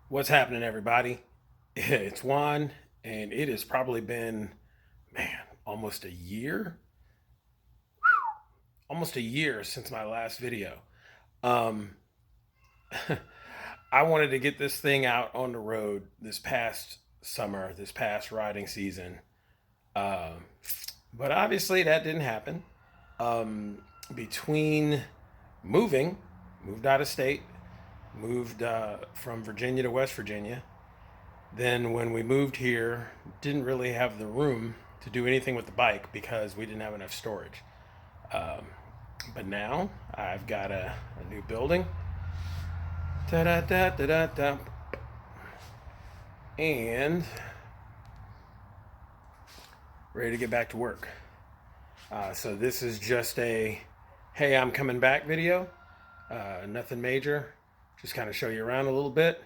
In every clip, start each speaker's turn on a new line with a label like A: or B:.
A: What's happening, everybody? It's Juan, and it has probably been, man, almost a year since my last video. Um, I wanted to get this thing out on the road this past summer, this past riding season, um, but obviously that didn't happen. Um, Between moving, moved out of state, moved from Virginia to West Virginia. Then when we moved here, didn't really have the room to do anything with the bike because we didn't have enough storage. Um, but now I've got a new building. Da da da da da da. And ready to get back to work. So this is just a hey, I'm coming back video. Nothing major. Just kind of show you around a little bit.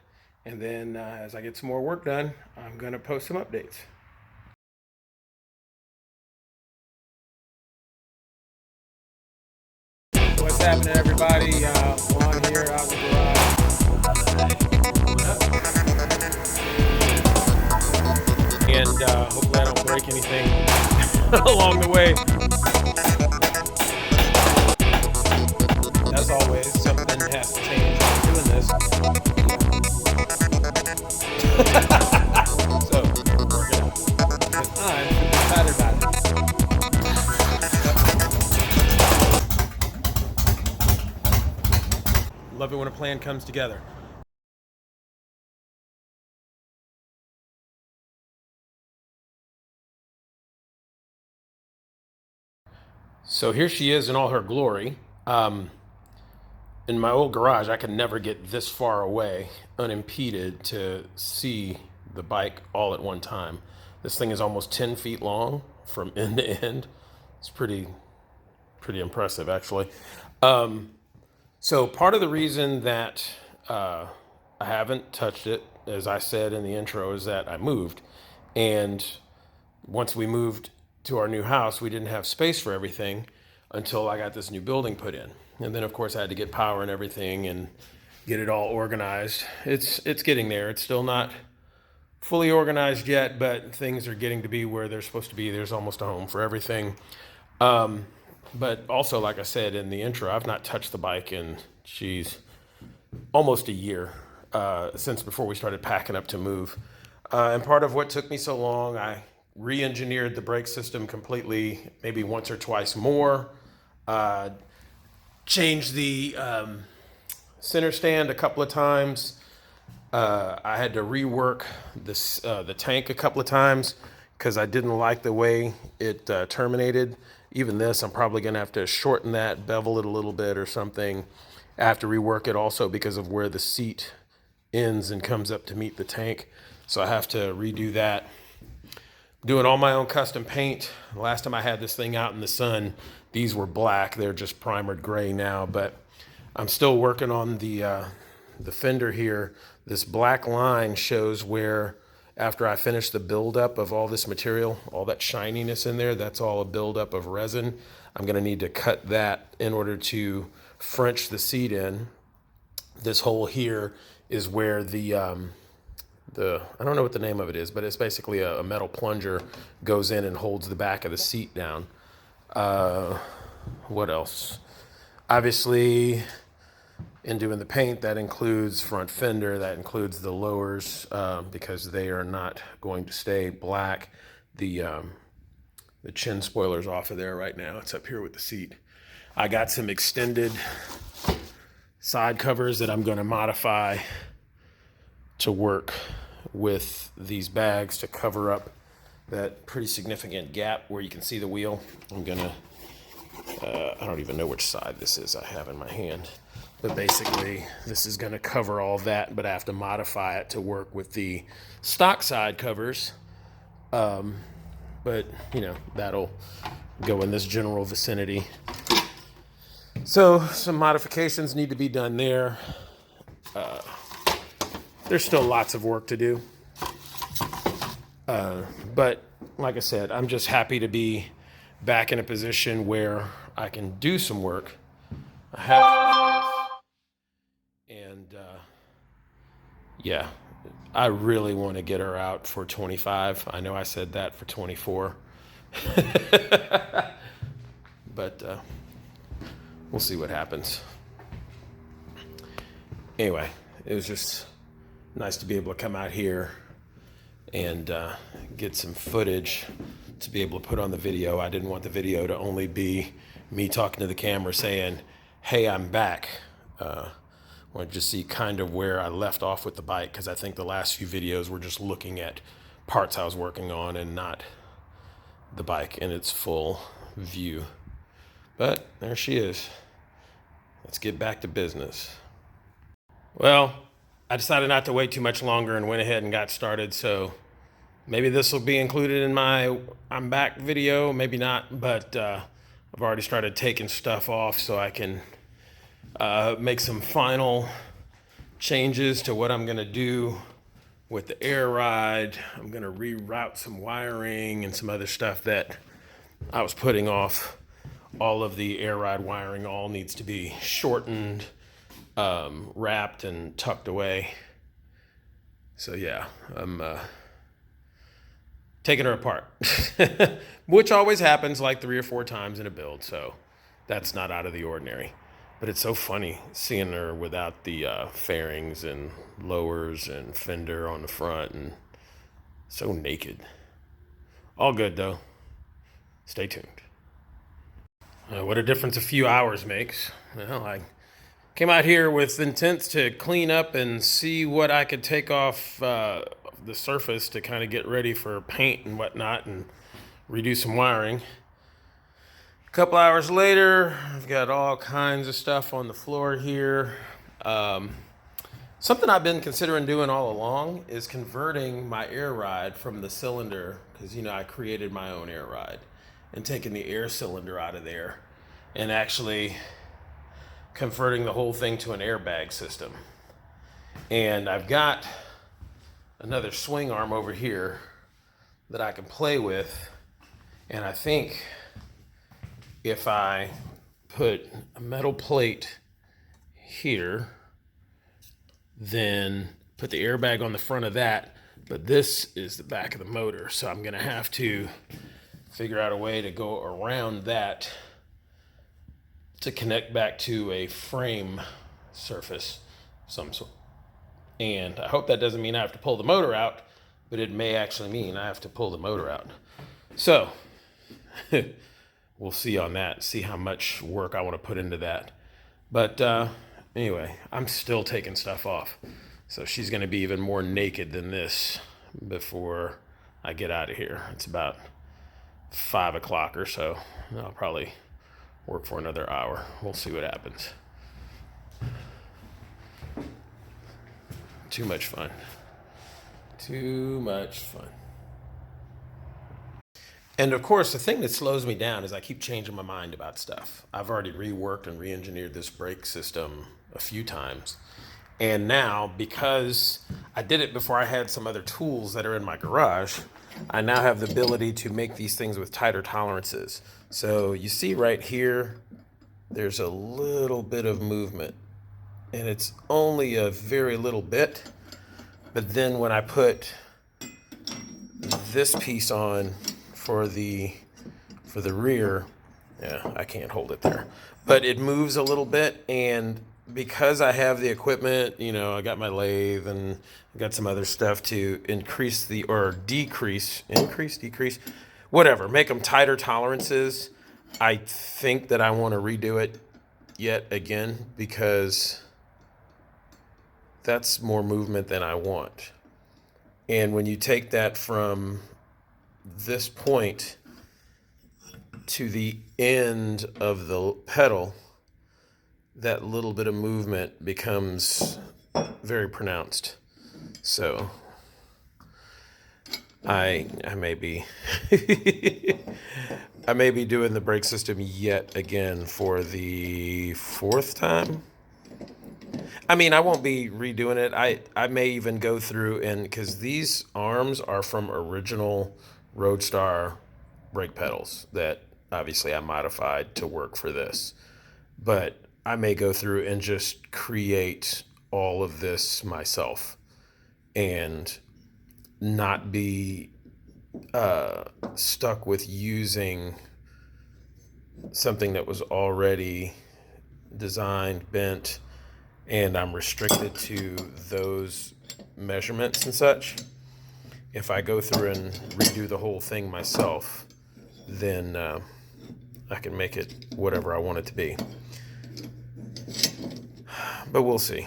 A: And then as I get some more work done, I'm going to post some updates. What's happening, everybody? Juan here out in the garage. And hopefully I don't break anything along the way. As always, something has to change when I'm doing this. So, work it out. Because I'm excited about it. Love it when a plan comes together. So here she is in all her glory. In my old garage, I could never get this far away unimpeded to see the bike all at one time. This thing is almost 10 feet long from end to end. It's pretty impressive, actually. So part of the reason that I haven't touched it, as I said in the intro, is that I moved. And once we moved to our new house, we didn't have space for everything until I got this new building put in. And then, of course, I had to get power and everything and get it all organized. It's getting there. It's still not fully organized yet, but things are getting to be where they're supposed to be. There's almost a home for everything. But also, like I said in the intro, I've not touched the bike in, geez, almost a year since before we started packing up to move. And part of what took me so long, I re-engineered the brake system completely, maybe once or twice more. Uh, Changed the center stand a couple of times. I had to rework the tank a couple of times because I didn't like the way it terminated. Even this, I'm probably going to have to shorten that, bevel it a little bit or something. I have to rework it also because of where the seat ends and comes up to meet the tank. So I have to redo that. Doing all my own custom paint. Last time I had this thing out in the sun, these were black. They're just primered gray now, but I'm still working on the fender here. This black line shows where after I finish the buildup of all this material, all that shininess in there, that's all a buildup of resin. I'm gonna need to cut that in order to French the seat in. This hole here is where the I don't know what the name of it is, but it's basically a metal plunger goes in and holds the back of the seat down. What else? Obviously, in doing the paint, that includes front fender, that includes the lowers because they are not going to stay black. The chin spoiler's off of there right now. It's up here with the seat. I got some extended side covers that I'm going to modify to work with these bags to cover up that pretty significant gap where you can see the wheel. I'm gonna, I don't even know which side this is I have in my hand, but basically this is gonna cover all that, but I have to modify it to work with the stock side covers. But you know, that'll go in this general vicinity. So some modifications need to be done there. There's still lots of work to do. But like I said, I'm just happy to be back in a position where I can do some work. I have, and yeah, I really want to get her out for 25. I know I said that for 24. But we'll see what happens. Anyway, it was just nice to be able to come out here and get some footage to be able to put on the video. I didn't want the video to only be me talking to the camera saying, hey, I'm back. I want to just see kind of where I left off with the bike, because I think the last few videos were just looking at parts I was working on and not the bike in its full view. But there she is. Let's get back to business. Well, I decided not to wait too much longer and went ahead and got started. So maybe this will be included in my I'm back video, maybe not, but I've already started taking stuff off so I can make some final changes to what I'm gonna do with the air ride. I'm gonna reroute some wiring and some other stuff that I was putting off. All of the air ride wiring all needs to be shortened, wrapped and tucked away. So yeah, I'm taking her apart, which always happens like 3 or 4 times in a build. So that's not out of the ordinary, but it's so funny seeing her without the fairings and lowers and fender on the front and so naked. All good though. Stay tuned. What a difference a few hours makes. Well, I came out here with intents to clean up and see what I could take off the surface to kind of get ready for paint and whatnot and redo some wiring. A couple hours later, I've got all kinds of stuff on the floor here. Something I've been considering doing all along is converting my air ride from the cylinder, because I created my own air ride, and taking the air cylinder out of there and actually converting the whole thing to an airbag system. And I've got another swing arm over here that I can play with. And I think if I put a metal plate here, then put the airbag on the front of that, but this is the back of the motor. So I'm gonna have to figure out a way to go around that to connect back to a frame surface of some sort. And I hope that doesn't mean I have to pull the motor out, but it may actually mean I have to pull the motor out. So we'll see on that, see how much work I want to put into that. But anyway, I'm still taking stuff off. So she's going to be even more naked than this before I get out of here. It's about 5 o'clock or so. I'll probably work for another hour. We'll see what happens. Too much fun. Too much fun. And of course, the thing that slows me down is I keep changing my mind about stuff. I've already reworked and re-engineered this brake system a few times. And now, because I did it before I had some other tools that are in my garage, I now have the ability to make these things with tighter tolerances. So you see right here, there's a little bit of movement, and it's only a very little bit. But then when I put this piece on for the rear, yeah, I can't hold it there, but it moves a little bit. And because I have the equipment, I got my lathe and I got some other stuff to increase decrease, whatever, make them tighter tolerances. I think that I want to redo it yet again, because that's more movement than I want. And when you take that from this point to the end of the pedal, that little bit of movement becomes very pronounced. So I may be I may be doing the brake system yet again for the 4th time. I mean, I won't be redoing it. I may even go through, and because these arms are from original Roadstar brake pedals that obviously I modified to work for this. But I may go through and just create all of this myself and not be stuck with using something that was already designed, bent, and I'm restricted to those measurements and such. If I go through and redo the whole thing myself, then I can make it whatever I want it to be. But we'll see.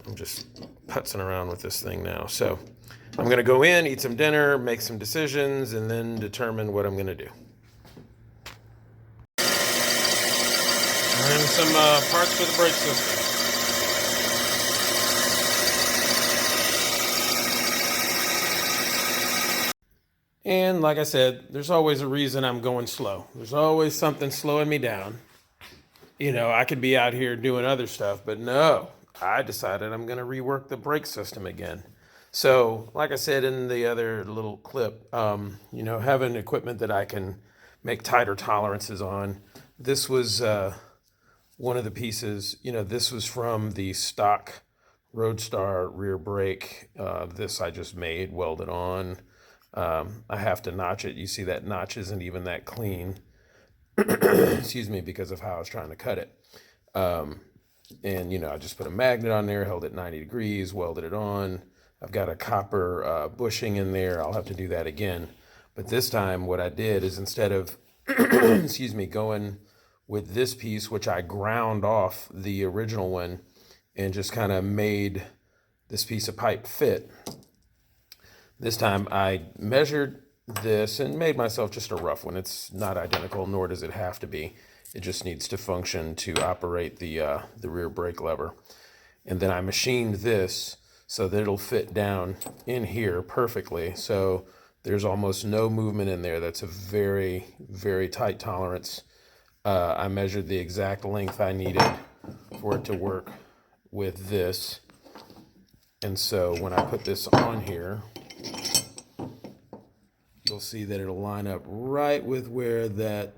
A: I'm just putzing around with this thing now. So I'm going to go in, eat some dinner, make some decisions, and then determine what I'm going to do. And some parts for the brake system. And like I said, there's always a reason I'm going slow. There's always something slowing me down. You know, I could be out here doing other stuff, but no, I decided I'm going to rework the brake system again. So, like I said in the other little clip, you know, having equipment that I can make tighter tolerances on. This was one of the pieces, you know, this was from the stock Roadstar rear brake. This I just made, welded on. I have to notch it. You see that notch isn't even that clean. Excuse me, because of how I was trying to cut it. And, you know, I just put a magnet on there, held it 90 degrees, welded it on. I've got a copper bushing in there. I'll have to do that again. But this time what I did is instead of, excuse me, going with this piece, which I ground off the original one and just kind of made this piece of pipe fit, this time I measured this and made myself just a rough one. It's not identical, nor does it have to be. It just needs to function to operate the rear brake lever. And then I machined this so that it'll fit down in here perfectly. So there's almost no movement in there. That's a very, very tight tolerance. I measured the exact length I needed for it to work with this. And so when I put this on here, you'll see that it'll line up right with where that,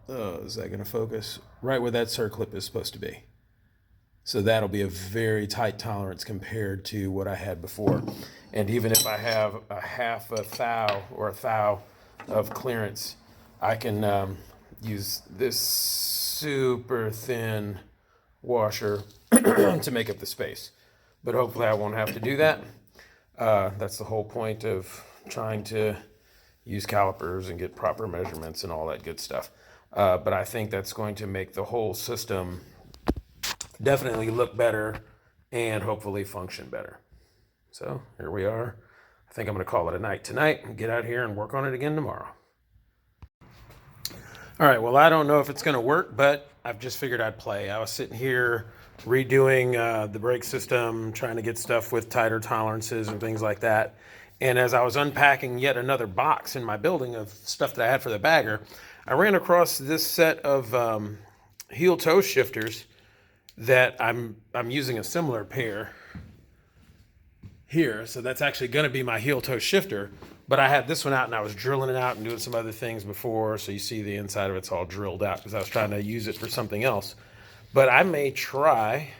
A: is that going to focus? Right where that circlip is supposed to be. So that'll be a very tight tolerance compared to what I had before. And even if I have a half a thou or a thou of clearance, I can use this super thin washer to make up the space. But hopefully I won't have to do that. That's the whole point of trying to use calipers and get proper measurements and all that good stuff. But I think that's going to make the whole system definitely look better and hopefully function better. So here we are. I think I'm going to call it a night tonight and get out here and work on it again tomorrow. All right, well, I don't know if it's going to work, but I've just figured I'd play. I was sitting here redoing the brake system, trying to get stuff with tighter tolerances and things like that. And as I was unpacking yet another box in my building of stuff that I had for the bagger, I ran across this set of heel toe shifters that I'm using a similar pair here. So that's actually going to be my heel toe shifter. But I had this one out and I was drilling it out and doing some other things before. So you see the inside of it's all drilled out because I was trying to use it for something else. But I may try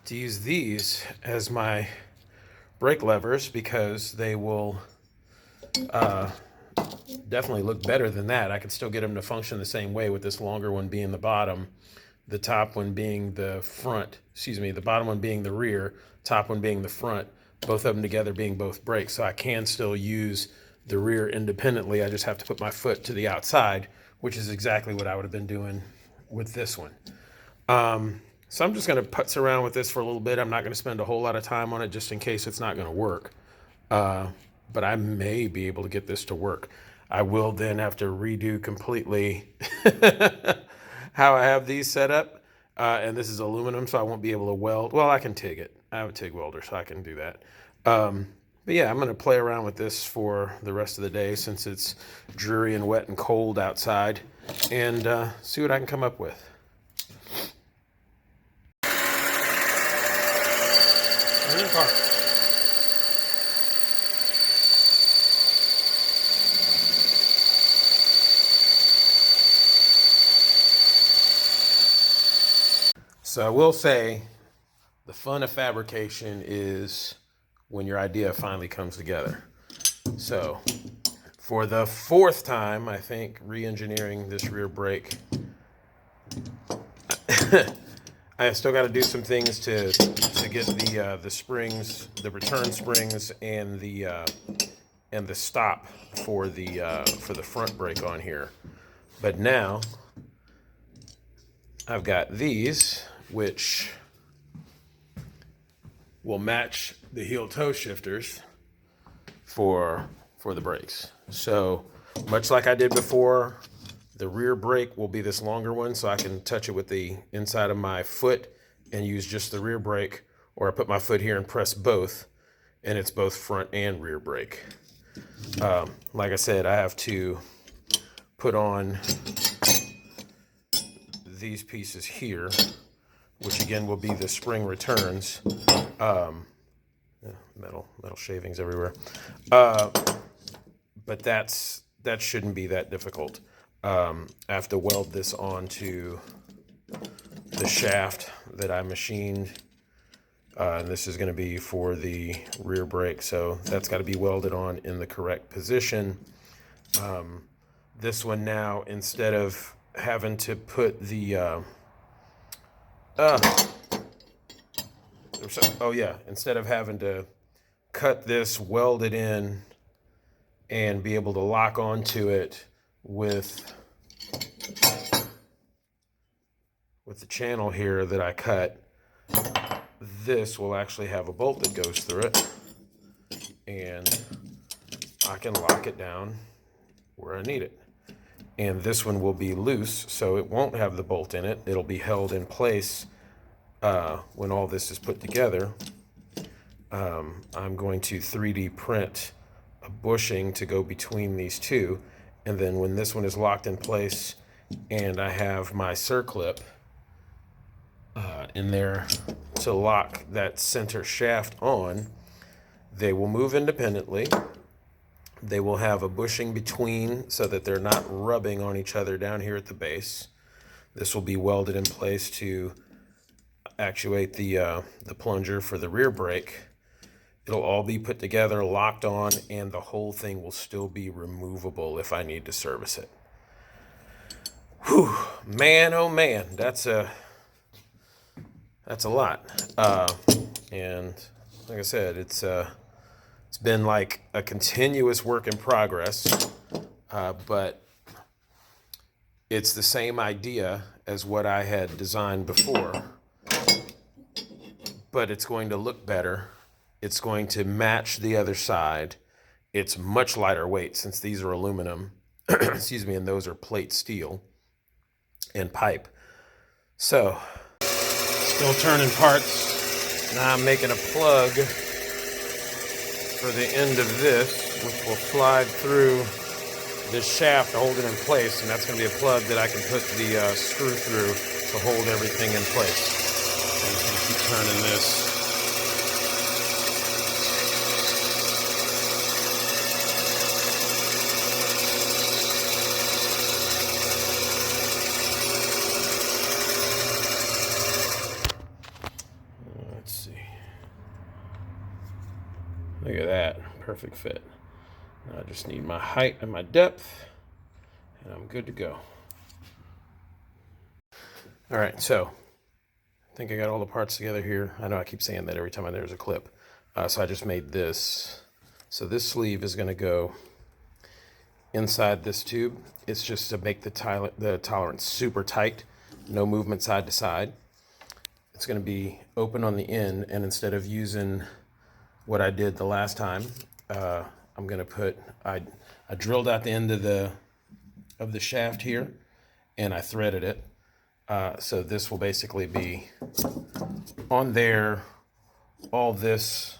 A: to use these as my brake levers because they will definitely look better than that. I can still get them to function the same way with this longer one being the bottom, the top one being the front, excuse me, the bottom one being the rear, top one being the front, both of them together being both brakes. So I can still use the rear independently. I just have to put my foot to the outside, which is exactly what I would have been doing with this one. So I'm just going to putz around with this for a little bit. I'm not going to spend a whole lot of time on it just in case it's not going to work. But I may be able to get this to work. I will then have to redo completely how I have these set up. And this is aluminum, so I won't be able to weld. Well, I can TIG it. I have a TIG welder, so I can do that. But yeah, I'm going to play around with this for the rest of the day since it's dreary and wet and cold outside and see what I can come up with. So I will say the fun of fabrication is when your idea finally comes together. So for the fourth time, I think, re-engineering this rear brake, I still got to do some things to get the springs, the return springs, and the stop for the front brake on here. But now I've got these, which will match the heel toe shifters for the brakes. So much like I did before, the rear brake will be this longer one, so I can touch it with the inside of my foot and use just the rear brake, or I put my foot here and press both, and it's both front and rear brake. Like I said, I have to put on these pieces here, which again will be the spring returns. Metal shavings everywhere. But that shouldn't be that difficult. I have to weld this onto the shaft that I machined. And this is going to be for the rear brake, so that's got to be welded on in the correct position. This one now, instead of having to put the instead of having to cut this, weld it in, and be able to lock onto it with the channel here that I cut, this will actually have a bolt that goes through it, and I can lock it down where I need it. And this one will be loose, so it won't have the bolt in it. It'll be held in place when all this is put together. I'm going to 3D print a bushing to go between these two, and then when this one is locked in place and I have my circlip in there to lock that center shaft on, they will move independently. They will have a bushing between so that they're not rubbing on each other down here at the base. This will be welded in place to actuate the plunger for the rear brake. It'll all be put together, locked on, and the whole thing will still be removable if I need to service it. Whew, man, oh man, that's a lot. And like I said, it's been like a continuous work in progress, but it's the same idea as what I had designed before, but it's going to look better. It's going to match the other side. It's much lighter weight since these are aluminum, excuse me, and those are plate steel and pipe. So, still turning parts. Now I'm making a plug for the end of this, which will slide through this shaft to hold it in place, and that's going to be a plug that I can put the screw through to hold everything in place. I'm just going to keep turning this. Let's see. Look at that. Perfect fit. Now I just need my height and my depth, and I'm good to go. All right, so I think I got all the parts together here. I know I keep saying that every time there's a clip. So I just made this. So this sleeve is going to go inside this tube. It's just to make the tolerance super tight, no movement side to side. It's going to be open on the end, and instead of using what I did the last time, I'm going to put, I drilled out the end of the shaft here, and I threaded it. So this will basically be on there. All this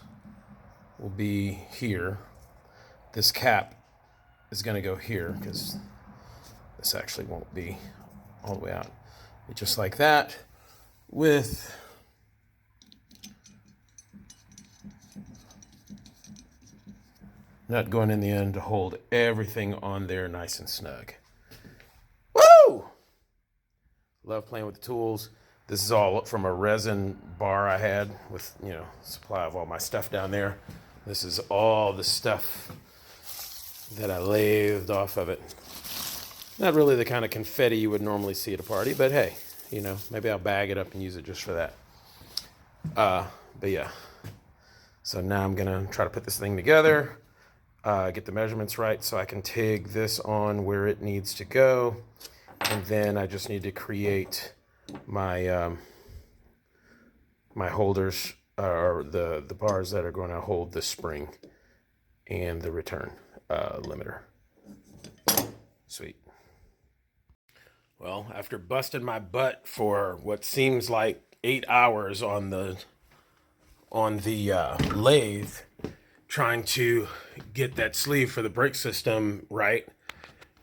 A: will be here. This cap is going to go here because this actually won't be all the way out. Just like that, with nut going in the end to hold everything on there nice and snug. Woo! Love playing with the tools. This is all from a resin bar I had with, you know, supply of all my stuff down there. This is all the stuff that I lathed off of it. Not really the kind of confetti you would normally see at a party, but hey, you know, maybe I'll bag it up and use it just for that. But yeah, so now I'm gonna try to put this thing together, get the measurements right so I can TIG this on where it needs to go. And then I just need to create my my holders, or the bars that are going to hold the spring and the return limiter. Sweet. Well, after busting my butt for what seems like 8 hours on the lathe, trying to get that sleeve for the brake system right,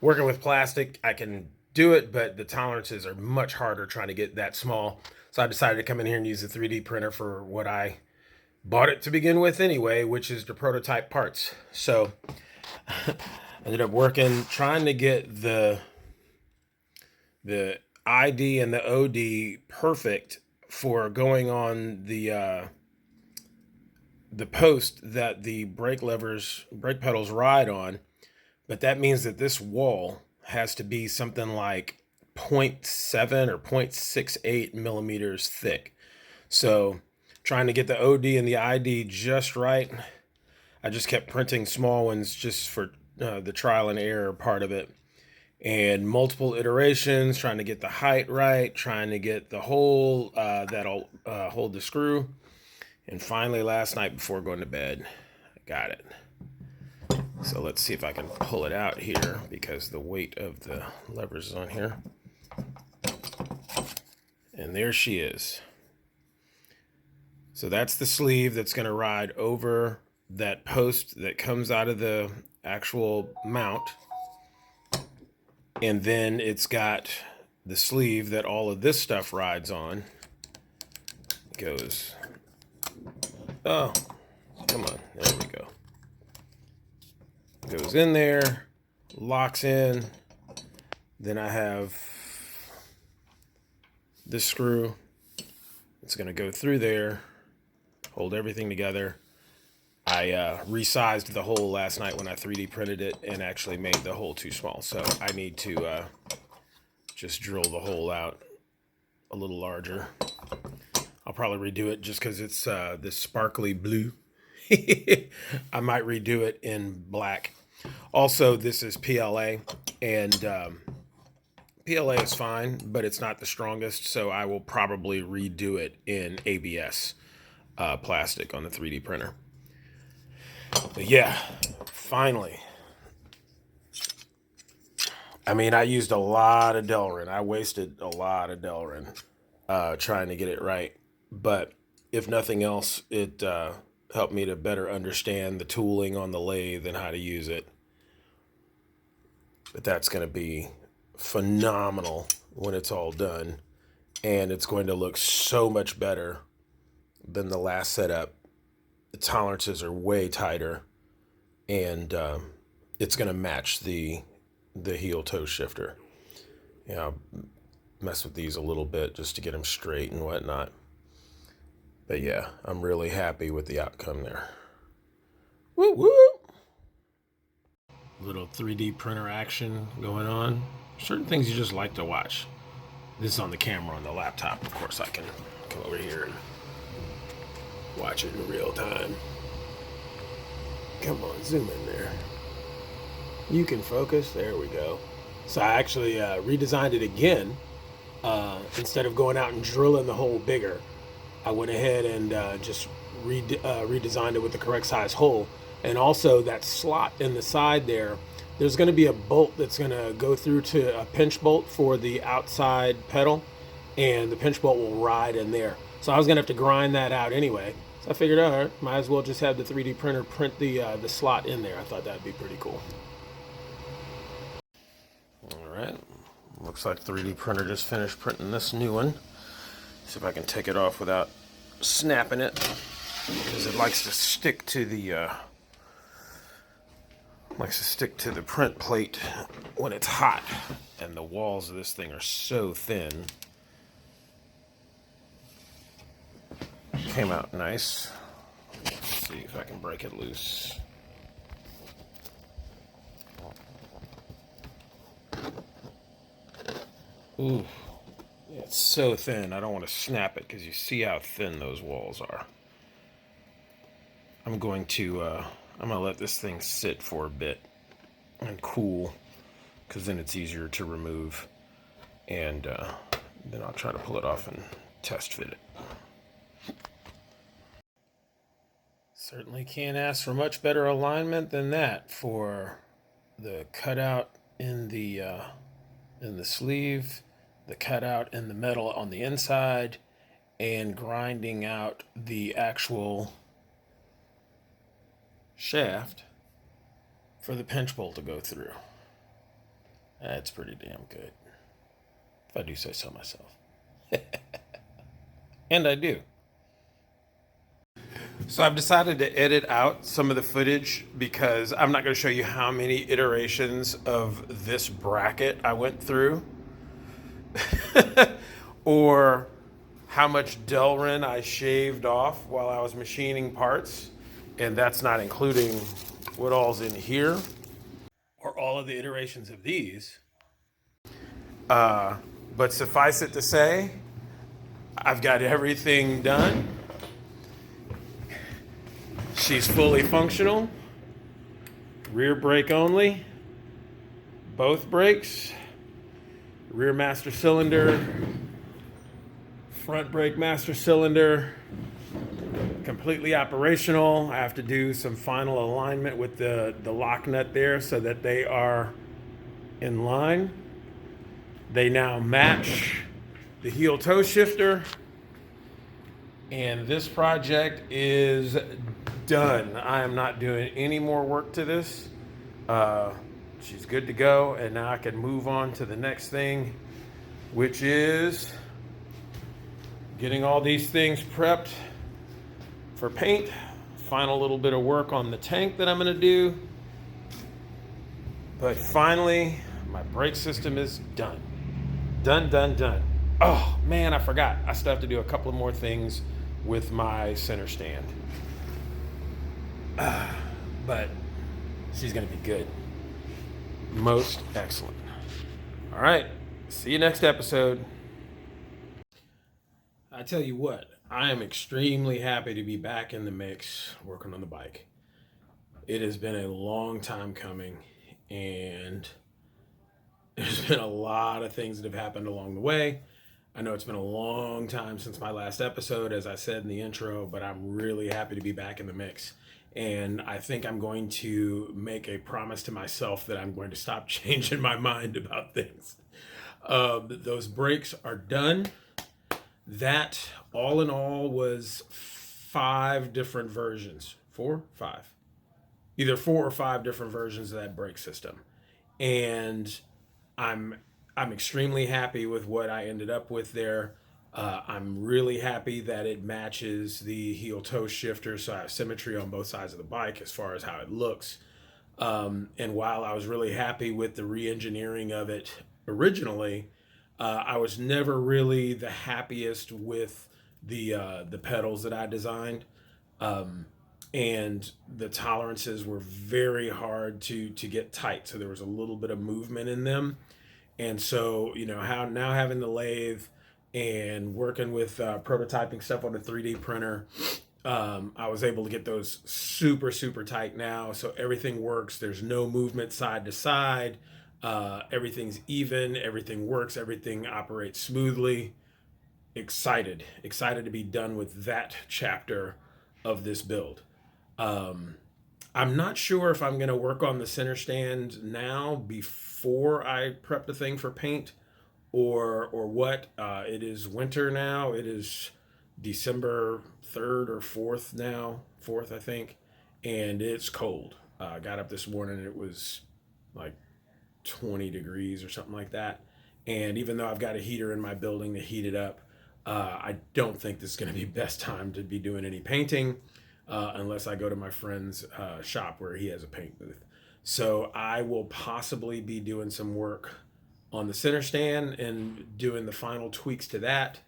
A: working with plastic, I can do it, but the tolerances are much harder trying to get that small. So I decided to come in here and use a 3D printer for what I bought it to begin with anyway, which is the prototype parts. So I ended up working, trying to get the ID and the OD perfect for going on the post that the brake pedals ride on. But that means that this wall has to be something like 0.7 or 0.68 millimeters thick. So trying to get the OD and the ID just right, I just kept printing small ones just for the trial and error part of it. And multiple iterations, trying to get the height right, trying to get the hole that'll hold the screw. And finally, last night before going to bed, I got it. So let's see if I can pull it out here because the weight of the levers is on here. And there she is. So that's the sleeve that's going to ride over that post that comes out of the actual mount. And then it's got the sleeve that all of this stuff rides on. Goes, oh, come on, there we go. Goes in there, locks in. Then I have this screw. It's going to go through there, hold everything together. I resized the hole last night when I 3D printed it and actually made the hole too small. So I need to just drill the hole out a little larger. I'll probably redo it just because it's this sparkly blue. I might redo it in black. Also, this is PLA, and PLA is fine, but it's not the strongest, so I will probably redo it in ABS plastic on the 3D printer. But yeah, finally. I mean, I used a lot of Delrin. I wasted a lot of Delrin trying to get it right. But if nothing else, it helped me to better understand the tooling on the lathe and how to use it. But that's going to be phenomenal when it's all done. And it's going to look so much better than the last setup. The tolerances are way tighter. And it's going to match the heel toe shifter. You know, mess with these a little bit just to get them straight and whatnot. But yeah, I'm really happy with the outcome there. Woo woo! Little 3D printer action going on. Certain things you just like to watch. This is on the camera on the laptop. Of course, I can come over here and watch it in real time. Come on, zoom in there. You can focus. There we go. So I actually redesigned it again. Instead of going out and drilling the hole bigger, I went ahead and just redesigned it with the correct size hole. And also that slot in the side there, there's going to be a bolt that's going to go through to a pinch bolt for the outside pedal, and the pinch bolt will ride in there. So I was going to have to grind that out anyway. So I figured, all right, might as well just have the 3D printer print the slot in there. I thought that'd be pretty cool. All right, looks like 3D printer just finished printing this new one. See if I can take it off without snapping it, because it likes to stick to the print plate when it's hot, and the walls of this thing are so thin came out nice. Let's see if I can break it loose. Ooh, it's so thin. I don't want to snap it because you see how thin those walls are. I'm going to let this thing sit for a bit and cool, because then it's easier to remove, and then I'll try to pull it off and test fit it. Certainly can't ask for much better alignment than that for the cutout in the sleeve, the cutout in the metal on the inside, and grinding out the actual shaft for the pinch bolt to go through. That's pretty damn good, if I do say so myself. And I do. So I've decided to edit out some of the footage because I'm not going to show you how many iterations of this bracket I went through or how much Delrin I shaved off while I was machining parts. And that's not including what all's in here or all of the iterations of these. But suffice it to say, I've got everything done. She's fully functional. Rear brake only. Both brakes. Rear master cylinder. Front brake master cylinder. Completely operational. I have to do some final alignment with the lock nut there so that they are in line. They now match the heel toe shifter. And this project is done. I am not doing any more work to this. She's good to go, and now I can move on to the next thing, which is getting all these things prepped for paint. Final little bit of work on the tank that I'm going to do. But finally, my brake system is done. Done. Oh man, I forgot. I still have to do a couple of more things with my center stand. But she's going to be good. Most excellent. All right. See you next episode. I tell you what, I am extremely happy to be back in the mix working on the bike. It has been a long time coming, and there's been a lot of things that have happened along the way. I know it's been a long time since my last episode, as I said in the intro, but I'm really happy to be back in the mix. And I think I'm going to make a promise to myself that I'm going to stop changing my mind about things. Those brakes are done. That, all in all, was 5 different versions. 4? 5. Either 4 or 5 different versions of that brake system. And I'm extremely happy with what I ended up with there. I'm really happy that it matches the heel toe shifter, so I have symmetry on both sides of the bike as far as how it looks. And while I was really happy with the re-engineering of it originally, I was never really the happiest with the pedals that I designed. And the tolerances were very hard to get tight, so there was a little bit of movement in them. And so, now having the lathe and working with prototyping stuff on the 3D printer, I was able to get those super, super tight now. So everything works. There's no movement side to side. Everything's even. Everything works. Everything operates smoothly. Excited to be done with that chapter of this build. I'm not sure if I'm going to work on the center stand now before I prep the thing for paint or what. It is winter now. It is December 3rd or 4th now. 4th, I think. And it's cold. I got up this morning and it was like 20 degrees or something like that. And even though I've got a heater in my building to heat it up, I don't think this is going to be best time to be doing any painting. Unless I go to my friend's shop where he has a paint booth. So I will possibly be doing some work on the center stand and doing the final tweaks to that.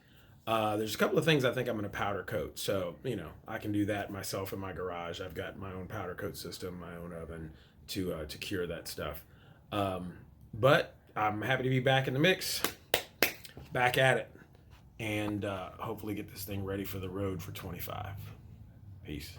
A: There's a couple of things I think I'm going to powder coat. So, you know, I can do that myself in my garage. I've got my own powder coat system, my own oven to cure that stuff. But I'm happy to be back in the mix, back at it, and hopefully get this thing ready for the road for 25. Peace.